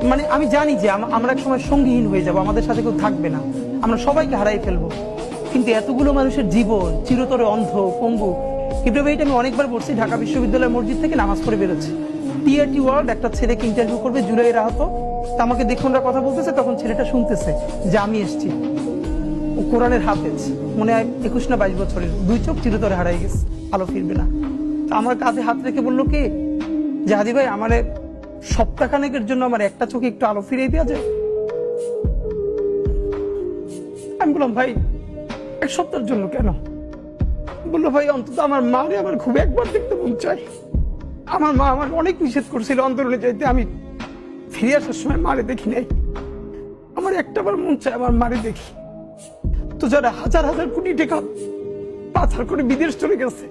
মানে আমি জানি যে আমরা এক সময় সঙ্গীহীন হয়ে যাব, আমাদের সাথে কেউ থাকবে না, আমরা সবাইকে হারাই ফেলবো, কিন্তু এতগুলো মানুষের জীবন চিরতরে অন্ধ পঙ্গু। কিন্তু এইটা আমি অনেকবার বলছি, ঢাকা বিশ্ববিদ্যালয়ের মসজিদ থেকে নামাজ পড়ে বেরোচ্ছি, টিআরটি ওয়ার্ল্ড একটা ছেলেকে ইন্টারভিউ করবে, জুলাইয়ের আহত, তা আমাকে দেখে ওরা কথা বলতেছে, তখন ছেলেটা শুনতেছে যে আমি এসছি, ও কোরআনের হাফেজ, মনে হয় 21 না 22 বছরের, 2 চোখ চিরতরে হারাই গেছে, ভালো ফিরবে না। তা আমার কাঁধে হাত রেখে বললো কি যে হাদি ভাই আমার সপ্তাহখানেকের জন্য আমার একটা চোখে একটু আলো ফিরিয়ে দেওয়া যায়। আমি বললাম ভাই 1 সপ্তাহের জন্য কেন? বললো ভাই অন্তত আমার মারে আমার খুব একবার দেখতে মন চাই, আমার মা আমার অনেক নিষেধ করছিল অন্তরণে যাইতে, আমি ফিরে আসার সময় মারে দেখি নাই, আমার একটাবার মন চায় আমার মারে দেখি। তো যারা হাজার হাজার কোটি টাকা পাচার করে বিদেশ চলে গেছে,